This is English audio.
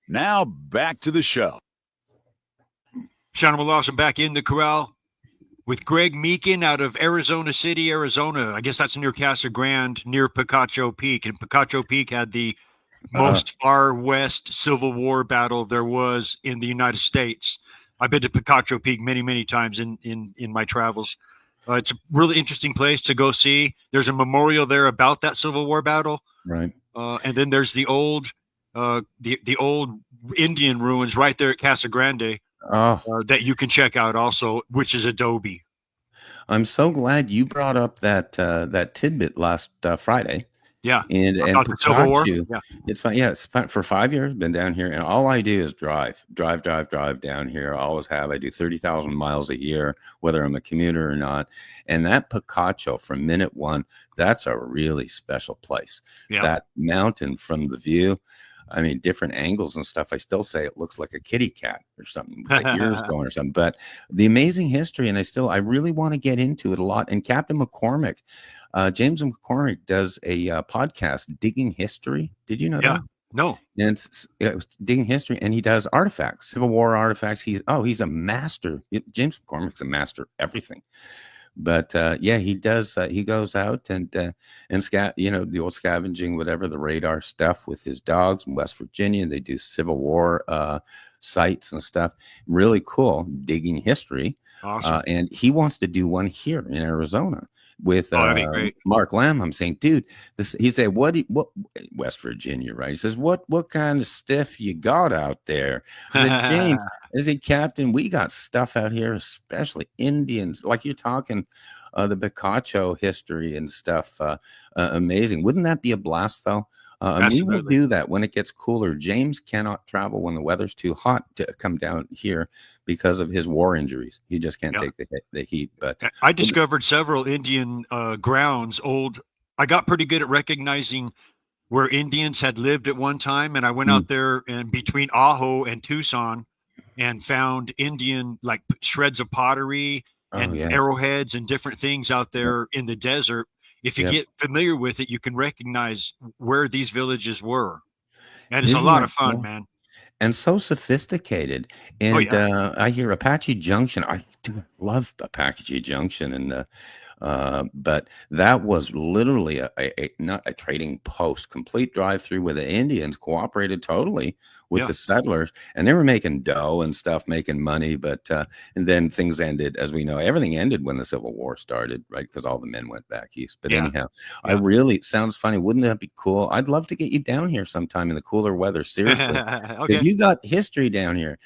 Now back to the show. SHANIMAL LAWSON back in the corral with Greg Meakin out of Arizona City, Arizona. I guess that's near Casa Grande, near Picacho Peak. And Picacho Peak had the most far west Civil War battle there was in the United States. I've been to Picacho Peak many, many times in my travels. It's a really interesting place to go see. There's a memorial there about that Civil War battle. Right. And then there's the old Indian ruins right there at Casa Grande. That you can check out also, which is Adobe. I'm so glad you brought up that tidbit last Friday. Yeah, and Picacho, yeah, it's fun. Yeah, it's fun. For 5 years, been down here, and all I do is drive down here. I always have. I do 30,000 miles a year, whether I'm a commuter or not. And that Picacho from minute one, that's a really special place. Yeah. That mountain from the view. I mean, different angles and stuff. I still say it looks like a kitty cat or something, like ears going or something. But the amazing history, and I really want to get into it a lot. And Captain McCormick, James McCormick, does a podcast, Digging History. Did you know that? No. And it's Digging History, and he does artifacts, Civil War artifacts. He's a master. James McCormick's a master of everything. But yeah, he does. He goes out and the old scavenging, whatever, the radar stuff with his dogs in West Virginia. They do Civil War sites and stuff. Really cool, digging history. Awesome. And he wants to do one here in Arizona with Mark Lamb. I'm saying, dude, he said, what West Virginia, right? He says, what kind of stuff you got out there? I said, James, I said, Captain, we got stuff out here, especially Indians, like you're talking the Picacho history and stuff. Amazing. Wouldn't that be a blast though? We will do that when it gets cooler. James cannot travel when the weather's too hot to come down here because of his war injuries. He just can't take the heat. But I discovered several Indian grounds. I got pretty good at recognizing where Indians had lived at one time, and I went out there and between Ajo and Tucson and found Indian like shreds of pottery and arrowheads and different things out there in the desert. If you get familiar with it, you can recognize where these villages were. And it's a lot of fun, man. And so sophisticated. And I hear Apache Junction. I do love Apache Junction. And but that was literally not a trading post, complete drive-through where the Indians cooperated totally with the settlers, and they were making dough and stuff, making money. But and then things ended, as we know. Everything ended when the Civil War started, right? Because all the men went back east. But anyhow, I really sounds funny. Wouldn't that be cool? I'd love to get you down here sometime in the cooler weather. Seriously, because you got history down here.